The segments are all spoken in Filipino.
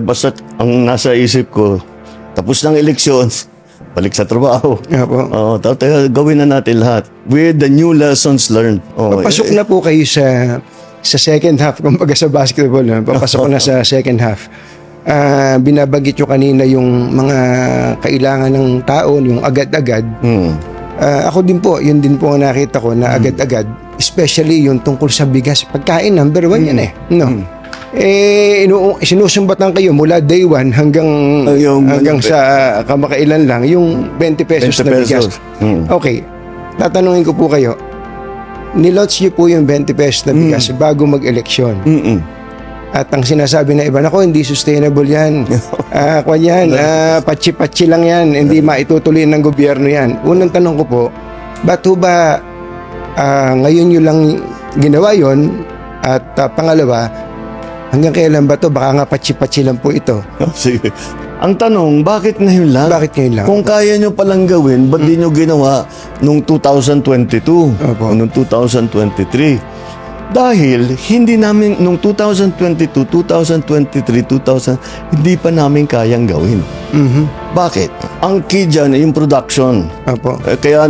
Basta ang nasa isip ko, tapos ng eleksyon, balik sa trabaho. Yeah, po. Gawin na natin lahat with the new lessons learned. Papasok na po kayo sa second half, kumbaga sa basketball. Papasok na sa second half. Binabagit nyo kanina yung mga kailangan ng tao, yung agad-agad. Ako din po, yun din po ang nakita ko na agad-agad, especially yung tungkol sa bigas. Pagkain, number one yan eh. No? Sinusumbatan kayo mula day 1 hanggang sa kamakailan lang yung 20 pesos na bigas. Okay, tatanungin ko po kayo, nilots nyo po yung 20 pesos na bigas bago mag-eleksyon. At ang sinasabi na iba, nako, hindi sustainable yan. Patsi-patsi lang yan, hindi maitutuloy ng gobyerno yan. Unang tanong ko po, ba't ho ba ngayon nyo lang ginawa yon? At pangalawa, hanggang kailan ba to? Baka nga patsi-patsi lang po ito. Sige. Ang tanong, bakit ngayon lang? Bakit ngayon lang? Kung kaya nyo palang gawin, ba't di nyo ginawa nung 2022? Opo. O nung 2023? Dahil hindi namin, nung 2022, 2023, hindi pa namin kayang gawin. Bakit? Ang key dyan ay yung production. Opo. Kaya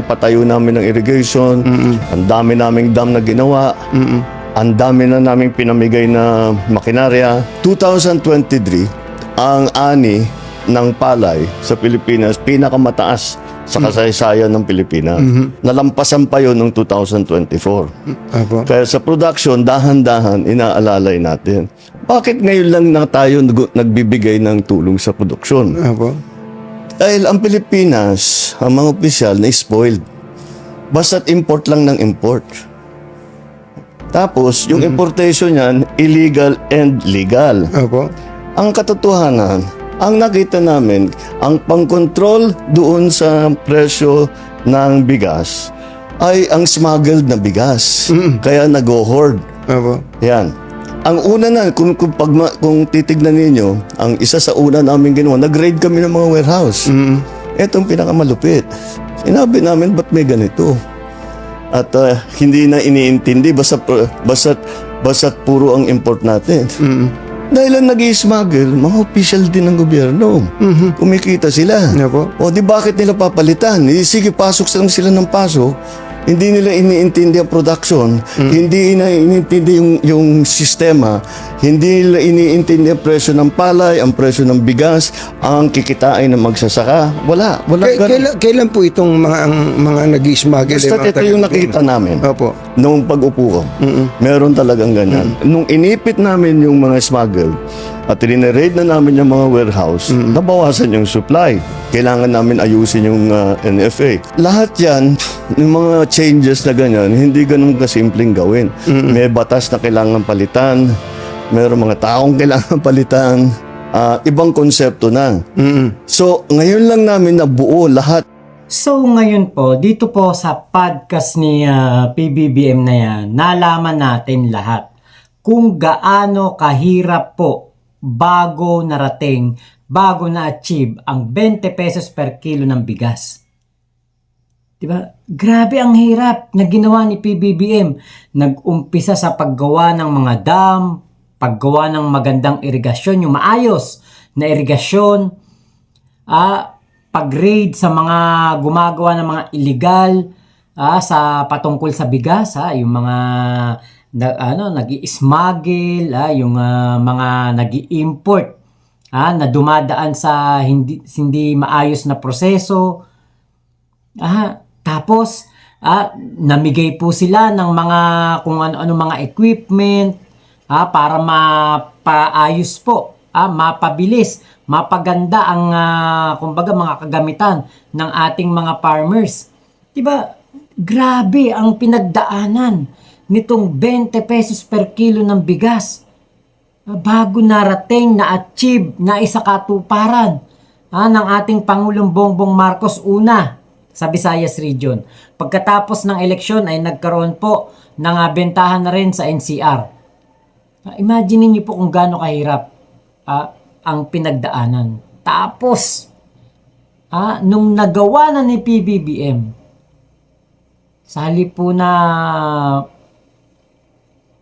patayo namin ng irrigation, ang dami naming dam na ginawa, ang dami na naming pinamigay na makinarya. 2023, ang ani ng palay sa Pilipinas, pinakamataas sa kasaysayan ng Pilipinas. Nalampasan pa yun noong 2024. Opo. Kaya sa production, dahan-dahan, inaalalay natin. Bakit ngayon lang na tayo nagbibigay ng tulong sa produksyon? Opo. Dahil ang Pilipinas, ang mga opisyal na spoiled. Basta't import lang ng import. Tapos, yung importation niyan, illegal and legal. Opo. Ang katotohanan, ang nakita namin, ang pangkontrol doon sa presyo ng bigas ay ang smuggled na bigas. Kaya nag-hoard. Opo. Yan. Ang una na, kung titignan ninyo, ang isa sa una namin ginawa, nag-raid kami ng mga warehouse. Etong pinakamalupit. Sinabi namin, ba't may ganito? At hindi na iniintindi, basta't puro ang import natin. Dahil ang nag-i-smuggle, mga official din ng gobyerno. Kumikita sila. Opo. O di bakit nila papalitan? Sige, pasok lang sila ng pasok. Hindi nila iniintindi ang production. Hindi nila iniintindi yung sistema. Hindi nila iniintindi ang presyo ng palay, ang presyo ng bigas, ang kikitain ng magsasaka. Wala. Kailan po itong mga nag-i-smuggle? Basta ito yung nakita namin. Opo. Nung pag-upo ko, meron talagang ganyan. Nung inipit namin yung mga smuggle at rineraid na namin yung mga warehouse, nabawasan yung supply. Kailangan namin ayusin yung NFA. Lahat yan, yung mga changes na ganyan, hindi ganun kasimpleng gawin. May batas na kailangan palitan, mayroong mga taong kailangan palitan, ibang konsepto na. So, ngayon lang namin nabuo lahat. So ngayon po, dito po sa podcast ni PBBM na yan, nalaman natin lahat kung gaano kahirap po bago na-achieve ang 20 pesos per kilo ng bigas. Diba? Grabe ang hirap na ginawa ni PBBM. Nag-umpisa sa paggawa ng mga dam, paggawa ng magandang irigasyon, yung maayos na irigasyon, pag-raid sa mga gumagawa ng mga illegal sa patungkol sa bigas, yung mga nag-i-smuggle, yung mga nag-i-import na dumadaan sa hindi maayos na proseso. Tapos namigay po sila ng mga kung ano mga equipment para mapaayos po, mapabilis, mapaganda ang kumbaga mga kagamitan ng ating mga farmers. Diba? Grabe ang pinagdaanan nitong 20 pesos per kilo ng bigas bago narating na-achieve na isa katuparan ng ating Pangulong Bongbong Marcos una sa Visayas Region. Pagkatapos ng eleksyon ay nagkaroon po ng bentahan na rin sa NCR. Imagine niyo po kung gaano kahirap ang pinagdaanan. Tapos, nung nagawa na ni PBBM, sa halip po na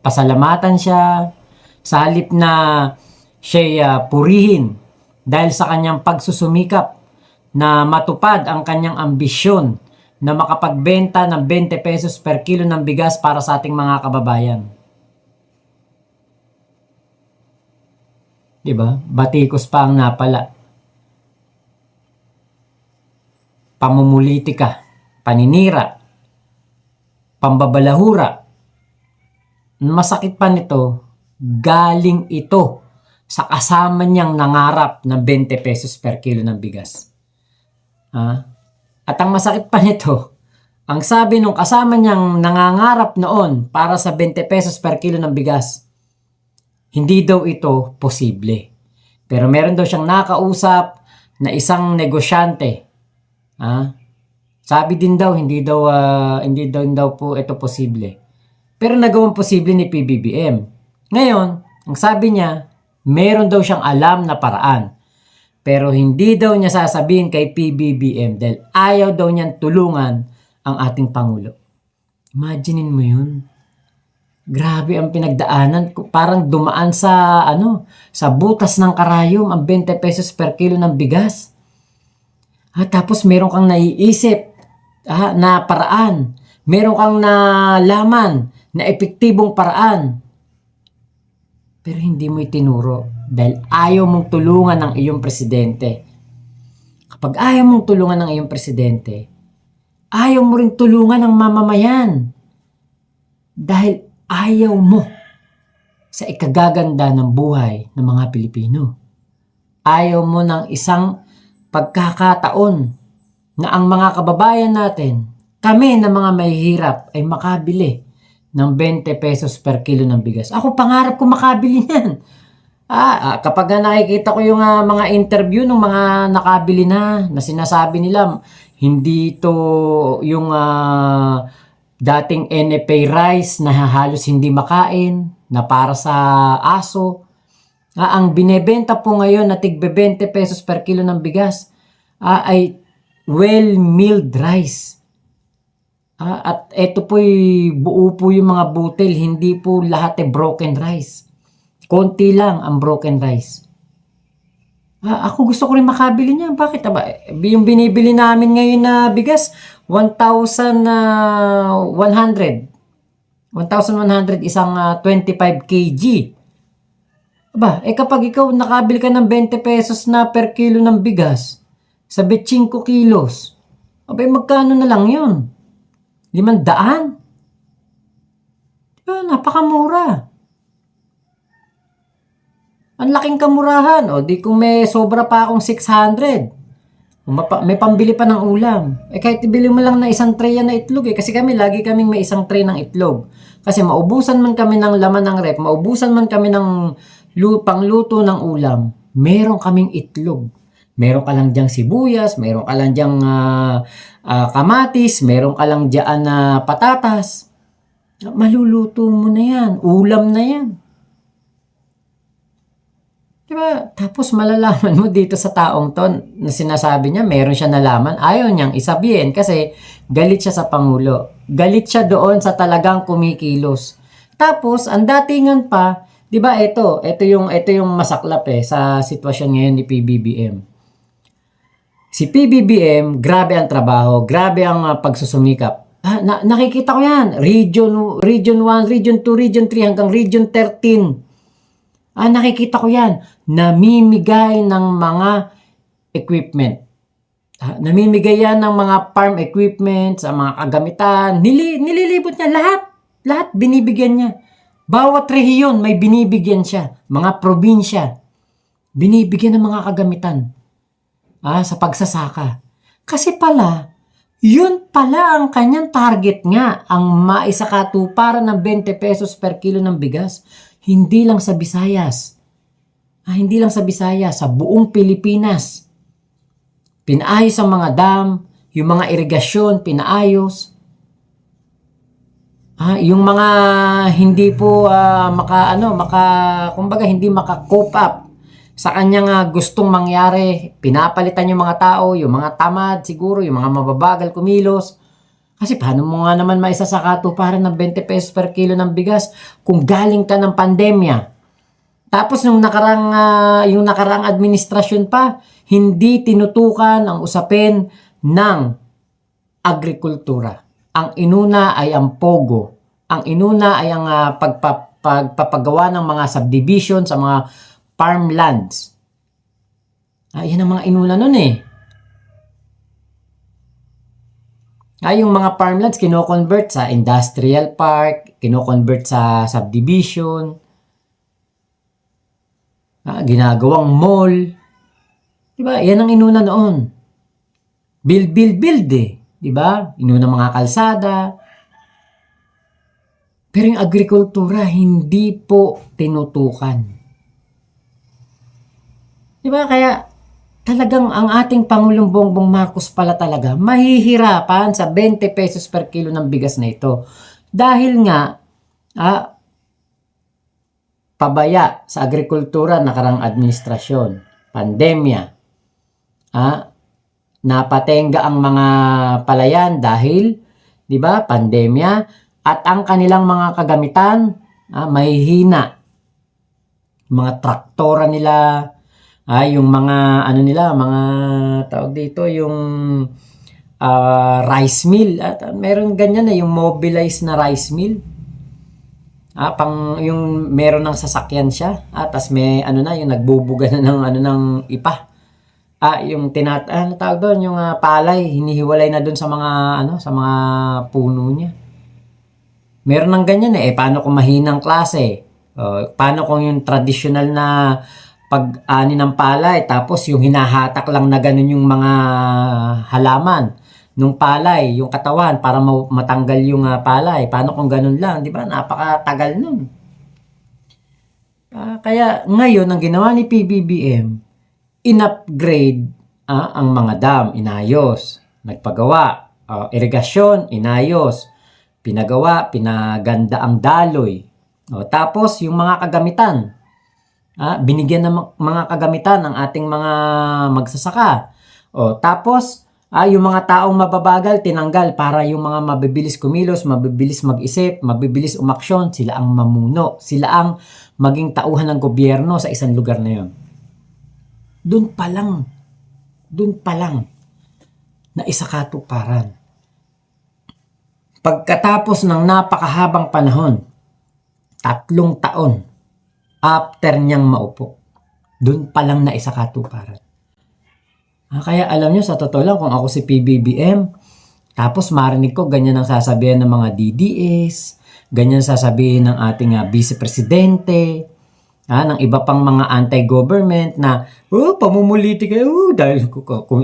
pasalamatan siya, sa halip na siya'y purihin dahil sa kanyang pagsusumikap na matupad ang kanyang ambisyon na makapagbenta ng 20 pesos per kilo ng bigas para sa ating mga kababayan. Diba? Batikos pa ang napala. Pamumulitika, paninira, pambabalahura. Masakit pa nito, galing ito sa kasama niyang nangarap ng 20 pesos per kilo ng bigas. At ang masakit pa nito, ang sabi nung kasama niyang nangangarap noon para sa 20 pesos per kilo ng bigas, hindi daw ito posible. Pero meron daw siyang nakausap na isang negosyante. Sabi din daw, hindi daw po ito posible. Pero nagawang posible ni PBBM. Ngayon, ang sabi niya, meron daw siyang alam na paraan. Pero hindi daw niya sasabihin kay PBBM dahil ayaw daw niyang tulungan ang ating Pangulo. Imaginein mo yun. Grabe ang pinagdaanan. Parang dumaan sa butas ng karayom ang 20 pesos per kilo ng bigas. Tapos meron kang naiisip na paraan. Meron kang nalaman na epektibong paraan. Pero hindi mo itinuro dahil ayaw mong tulungan ng iyong presidente. Kapag ayaw mong tulungan ng iyong presidente, ayaw mo rin tulungan ng mamamayan. Dahil ayaw mo sa ikagaganda ng buhay ng mga Pilipino. Ayaw mo ng isang pagkakataon na ang mga kababayan natin, kami na mga mahihirap ay makabili ng 20 pesos per kilo ng bigas. Ako pangarap ko makabili niyan. Kapag nakikita ko yung mga interview ng mga nakabili na sinasabi nila, hindi to yung dating NFA rice na halos hindi makain, na para sa aso. Ang binebenta po ngayon na tigbe 20 pesos per kilo ng bigas ay well-milled rice. At ito po'y buo po yung mga butil, hindi po lahat broken rice. Konti lang ang broken rice. Ako gusto ko rin makabili niyan. Bakit ba? Yung binibili namin ngayon na bigas, 1,100. 1,100 isang 25 kg. Kapag ikaw nakabili ka ng 20 pesos na per kilo ng bigas, sa 5 kilos, magkano na lang yun? 500? Napakamura. Ang laking kamurahan. Di kung may sobra pa akong 600. May pambili pa ng ulam. Kahit ibili mo lang na isang tray na itlog Kasi lagi kaming may isang tray ng itlog. Kasi maubusan man kami ng laman ng rep, maubusan man kami ng pangluto ng ulam, meron kaming itlog. Meron ka lang diyang sibuyas, meron ka lang diyang kamatis, meron ka lang dyan na patatas. Maluluto mo na yan. Ulam na yan. Diba? Tapos malalaman mo dito sa taong to na sinasabi niya, meron siya nalaman, ayaw niyang isabihin kasi galit siya sa Pangulo. Galit siya doon sa talagang kumikilos. Tapos, ang datingan pa, diba ito yung masaklap sa sitwasyon ngayon ni PBBM. Si PBBM, grabe ang trabaho, grabe ang pagsusumikap. Nakikita ko yan, Region 1, Region 2, Region 3 hanggang Region 13. Nakikita ko yan, namimigay ng mga equipment. Namimigay yan ng mga farm equipment, sa mga kagamitan. Nililibot niya lahat binibigyan niya. Bawat rehiyon may binibigyan siya. Mga probinsya, binibigyan ng mga kagamitan sa pagsasaka. Kasi pala, yun pala ang kanyang target nga, ang maisakatuparan ng 20 pesos per kilo ng bigas. Hindi lang sa Visayas. Hindi lang sa Visayas, sa buong Pilipinas. Pinaayos ang mga dam, yung mga irigasyon, pinaayos. Yung mga hindi po hindi maka-cope up sa kanyang gustong mangyari, pinapalitan yung mga tao, yung mga tamad siguro, yung mga mababagal kumilos. Kasi paano mo nga naman maisasakatuparan ng 20 pesos per kilo ng bigas kung galing ka ng pandemya? Tapos yung nakarang administrasyon pa, hindi tinutukan ang usapin ng agrikultura. Ang inuna ay ang pogo. Ang inuna ay ang pagpapagawa ng mga subdivision sa mga farmlands. Yan ang mga inuna nun eh. Yung mga farmlands, kino-convert sa industrial park, kino-convert sa subdivision, ginagawang mall. Diba? Yan ang inuna noon. Build eh. Diba? Inuna mga kalsada. Pero yung agrikultura, hindi po tinutukan. Diba? Kaya talagang ang ating Pangulong Bongbong Marcos pala talaga mahihirapan sa 20 pesos per kilo ng bigas na ito. Dahil nga, pabaya sa agrikultura nakarang administrasyon, pandemya, napatenga ang mga palayan dahil, di ba, pandemya, at ang kanilang mga kagamitan, mahihina. Mga traktora nila, yung mga, mga tawag dito, yung rice mill. At meron ganyan yung mobilized na rice mill. Yung meron ng sasakyan siya, tas may yung nagbubuga na ng ipa. Yung tawag doon, yung palay, hinihiwalay na doon sa mga puno niya. Meron ng ganyan paano kung mahinang klase? Paano kung yung traditional na pag-ani ng palay, tapos yung hinahatak lang na ganun yung mga halaman nung palay, yung katawan, para matanggal yung palay. Paano kung ganun lang? Di ba? Napakatagal nun. Kaya ngayon, ang ginawa ni PBBM, in-upgrade ang mga dam, inayos. Nagpagawa. Irigasyon, inayos. Pinaganda ang daloy. Tapos, yung mga kagamitan. Binigyan ng mga kagamitan ng ating mga magsasaka. Tapos, yung mga taong mababagal, tinanggal para yung mga mabibilis kumilos, mabibilis mag-isip, mabibilis umaksyon, sila ang mamuno. Sila ang maging tauhan ng gobyerno sa isang lugar na yun. Doon pa lang, na isakatuparan. Pagkatapos ng napakahabang panahon, 3 taon, after niyang maupo, doon pa lang na isakatuparan. Kaya alam nyo, sa totoo lang, kung ako si PBBM, tapos marinig ko ganyan ang sasabihin ng mga DDS, ganyan sasabihin ng ating Vice Presidente, ng iba pang mga anti-government na, pamumuliti kayo, dahil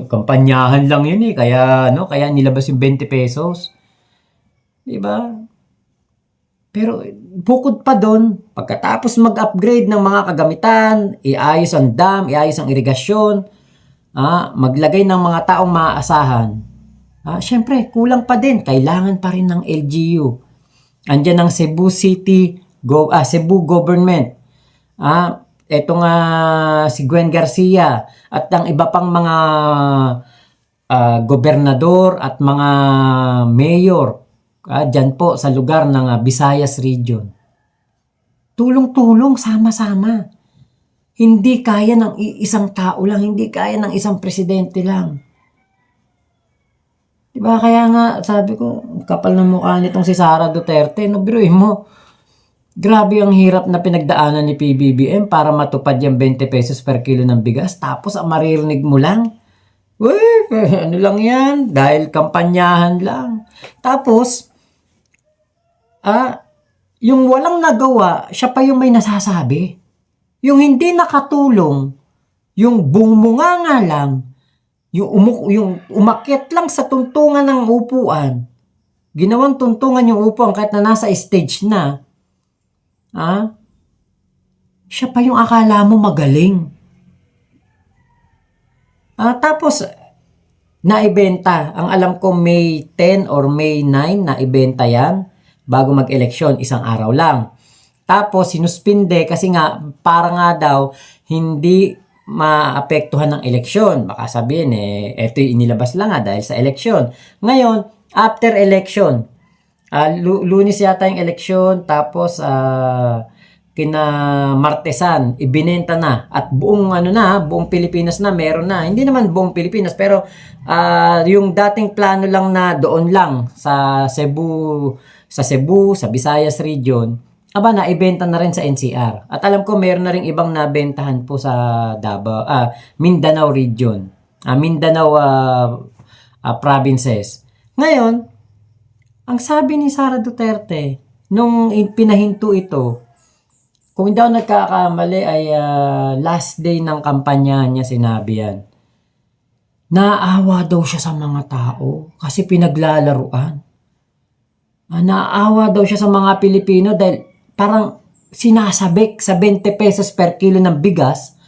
kampanyahan lang yun kaya nilabas yung 20 pesos. Diba? Pero bukod pa doon, pagkatapos mag-upgrade ng mga kagamitan, iayos ang dam, iayos ang irigasyon, maglagay ng mga taong maaasahan, syempre, kulang pa din. Kailangan pa rin ng LGU. Andyan ang Cebu City, Cebu Government. Etong si Gwen Garcia at ang iba pang mga gobernador at mga mayor dyan po sa lugar ng Visayas Region. Tulong-tulong, sama-sama. Hindi kaya ng isang tao lang, hindi kaya ng isang presidente lang. Diba? Kaya nga, sabi ko, kapal ng mukha nitong si Sara Duterte, biruin mo, grabe ang hirap na pinagdaanan ni PBBM para matupad yung 20 pesos per kilo ng bigas, tapos ang maririnig mo lang, ano lang yan, dahil kampanyahan lang. Tapos, yung walang nagawa, siya pa yung may nasasabi. Yung hindi nakatulong, yung bumunganga lang, yung umakyat lang sa tuntungan ng upuan, ginawang tuntungan yung upuan kahit na nasa stage na, siya pa yung akala mo magaling. Tapos, naibenta. Ang alam ko May 10 or May 9, naibenta yan bago mag-eleksyon, isang araw lang. Tapos, sinuspinde kasi nga, para nga daw, hindi maapektuhan ng eleksyon. Baka sabihin, eto inilabas lang nga dahil sa eleksyon. Ngayon, after election, Lunes yata yung eleksyon, tapos kina Martesan, ibinenta na at buong buong Pilipinas na meron na. Hindi naman buong Pilipinas pero yung dating plano lang na doon lang sa Cebu, sa Visayas region, naibenta na rin sa NCR. At alam ko meron na rin ibang nabentahan po sa Davao, Mindanao region. Mindanao provinces. Ngayon, ang sabi ni Sara Duterte nung pinahinto ito, kung hindi ako nagkakamali ay last day ng kampanya niya sinabi yan. Naawa daw siya sa mga tao kasi pinaglalaruan. Naawa daw siya sa mga Pilipino dahil parang sinasabik sa 20 pesos per kilo ng bigas.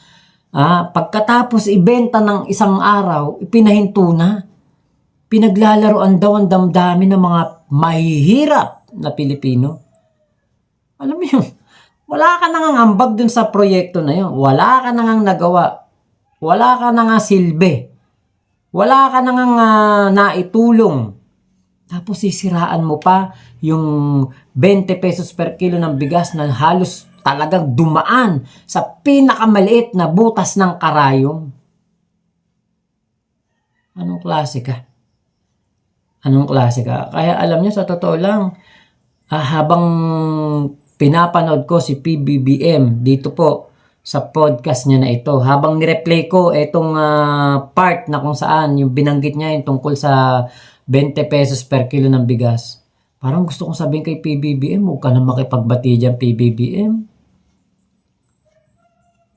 Pagkatapos ibenta ng isang araw, ipinahinto na. Pinaglalaroan daw ang damdamin ng mga mahihirap na Pilipino. Alam mo yun? Wala ka nang ambag dun sa proyekto na yun. Wala ka nang nagawa. Wala ka nang silbi. Wala ka nang naitulong. Tapos sisiraan mo pa yung 20 pesos per kilo ng bigas na halos talagang dumaan sa pinakamaliit na butas ng karayom. Anong klase ka? Anong klase ka? Kaya alam niyo, sa totoo lang, habang pinapanood ko si PBBM dito po sa podcast niya na ito, habang nireplay ko itong part na kung saan yung binanggit niya yung tungkol sa 20 pesos per kilo ng bigas, parang gusto kong sabihin kay PBBM, huwag ka na makipagbati dyan, PBBM.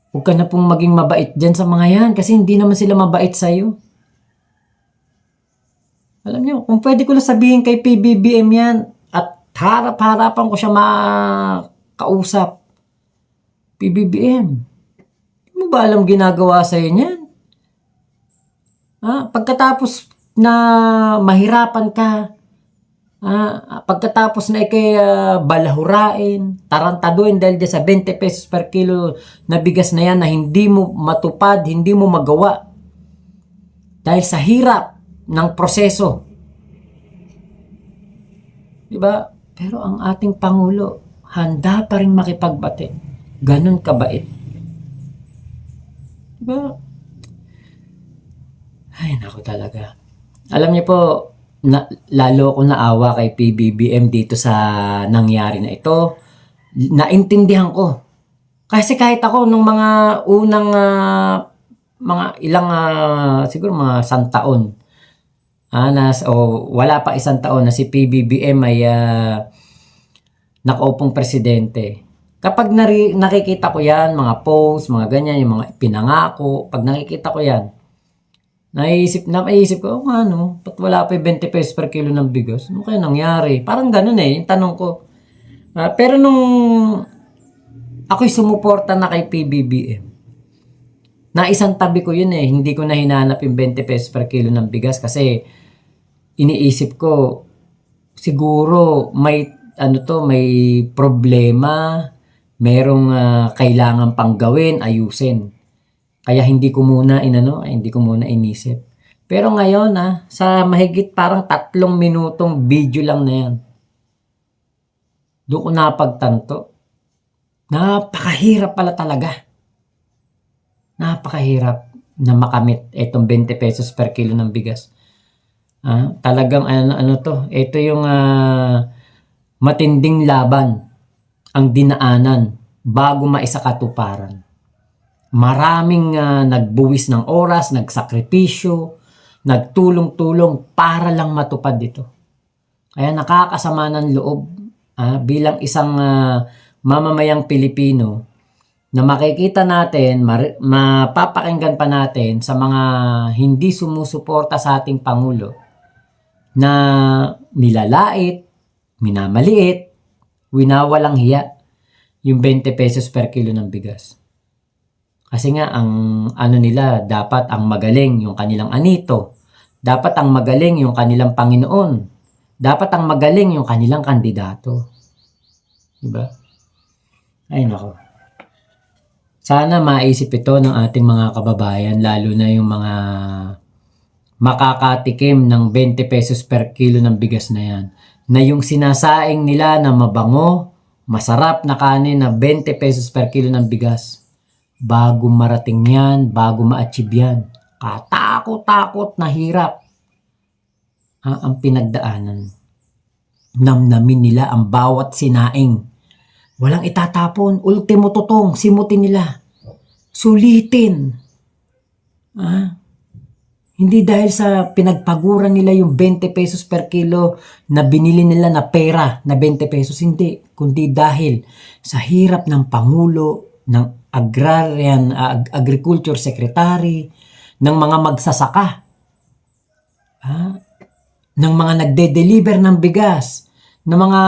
Huwag ka na pong maging mabait dyan sa mga yan kasi hindi naman sila mabait sa'yo. Alam niyo, kung pwede ko lang sabihin kay PBBM yan, harap-harapan ko siya makausap. PBBM, hindi mo ba alam ginagawa sa'yo niyan? Pagkatapos na mahirapan ka, pagkatapos na balahurain, tarantaduin dahil sa 20 pesos per kilo na bigas na yan na hindi mo matupad, hindi mo magawa. Dahil sa hirap ng proseso. Diba? Pero ang ating Pangulo, handa pa rin makipagbati. Ganun kabait. Diba? Ay, naku talaga. Alam niyo po, lalo ko naawa kay PBBM dito sa nangyari na ito. Naintindihan ko. Kasi kahit ako nung mga unang, mga ilang, siguro mga 100 taon, wala pa 1 taon na si PBBM ay nakaupong presidente. Kapag nakikita ko yan, mga posts, mga ganyan, yung mga pinangako, pag nakikita ko yan, naisip ko, ba't wala pa 20 pesos per kilo ng bigas? Ano kaya nangyari? Parang ganun yung tanong ko. Pero nung ako'y sumuporta na kay PBBM, na isang tabi ko yun hindi ko na hinanap yung 20 pesos per kilo ng bigas kasi iniisip ko, siguro may problema, merong kailangan pang gawin, ayusin. Kaya hindi ko muna inisip. Pero ngayon sa mahigit parang 3 minutong video lang na yan, doon ko napagtanto, napakahirap pala talaga. Napakahirap na makamit itong 20 pesos per kilo ng bigas. Talagang ito yung matinding laban ang dinaanan bago maisakatuparan. Maraming nagbuwis ng oras, nagsakripisyo, nagtulong-tulong para lang matupad ito. Kaya nakakasama ng loob bilang isang mamamayang Pilipino na makikita natin, mapapakinggan pa natin sa mga hindi sumusuporta sa ating Pangulo na nilalait, minamaliit, winawalang hiya yung 20 pesos per kilo ng bigas. Kasi nga, ang nila, dapat ang magaling yung kanilang anito. Dapat ang magaling yung kanilang Panginoon. Dapat ang magaling yung kanilang kandidato. Diba? Ay, nako. Sana maisip ito ng ating mga kababayan, lalo na yung mga makakatikim ng 20 pesos per kilo ng bigas na yan. Na yung sinasaing nila na mabango, masarap na kanin na 20 pesos per kilo ng bigas. Bago marating yan, bago ma-achieve yan, katakot-takot na hirap ang pinagdaanan. Namnamin nila ang bawat sinaing. Walang itatapon, ultimo tutong, simutin nila. Sulitin. Hindi dahil sa pinagpaguran nila yung 20 pesos per kilo na binili nila na pera na 20 pesos, hindi. Kundi dahil sa hirap ng Pangulo, ng Agriculture Secretary, ng mga magsasaka, ng mga nagde-deliver ng bigas, ng mga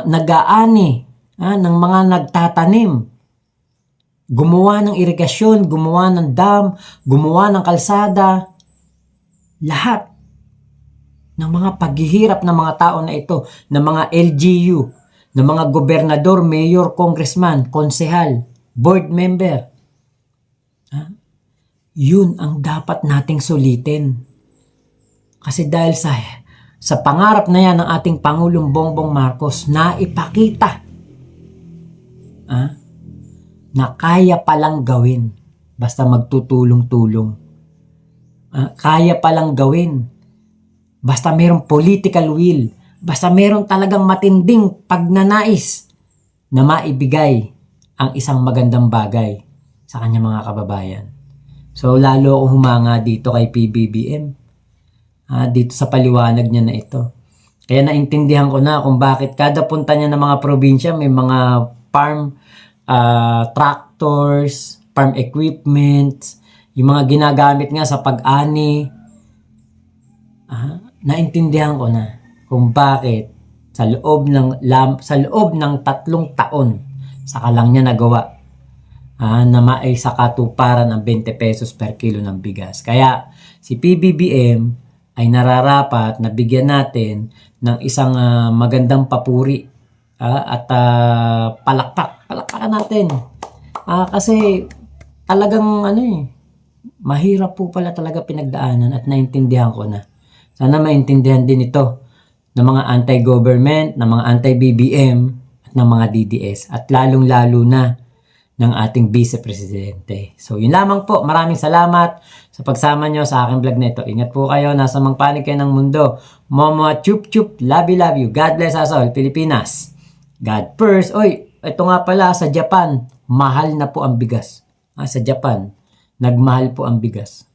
nag-aani, ng mga nagtatanim, gumawa ng irigasyon, gumawa ng dam, gumawa ng kalsada, lahat ng mga paghihirap ng mga tao na ito, ng mga LGU, ng mga gobernador, mayor, congressman, konsehal, board member. Yun ang dapat nating sulitin. Kasi dahil sa pangarap na yan ng ating Pangulong Bongbong Marcos na ipakita na kaya palang gawin basta magtutulong-tulong. Kaya palang gawin basta mayroong political will, basta mayroong talagang matinding pagnanais na maibigay ang isang magandang bagay sa kanyang mga kababayan. So lalo akong humanga dito kay PBBM. Dito sa paliwanag niya na ito. Kaya naintindihan ko na kung bakit kada punta niya ng mga probinsya may mga farm tractors, farm equipment, yung mga ginagamit nga sa pag-ani. Naintindihan ko na kung bakit sa loob ng 3 taon saka lang niya nagawa na maisakatuparan ang 20 pesos per kilo ng bigas. Kaya si PBBM ay nararapat na bigyan natin ng isang magandang papuri at palakpakan natin. Kasi talagang mahirap po pala talaga pinagdaanan at naintindihan ko na. Sana maintindihan din ito ng mga anti-government, ng mga anti-BBM at ng mga DDS at lalong-lalo na ng ating Vice Presidente. So yun lamang po. Maraming salamat sa pagsama nyo sa aking vlog na ito. Ingat po kayo. Nasa mang panig kayo ng mundo. Momo chup chup. Love you. God bless us all. Pilipinas. God first. Oy, ito nga pala sa Japan. Mahal na po ang bigas. Sa Japan, nagmahal po ang bigas.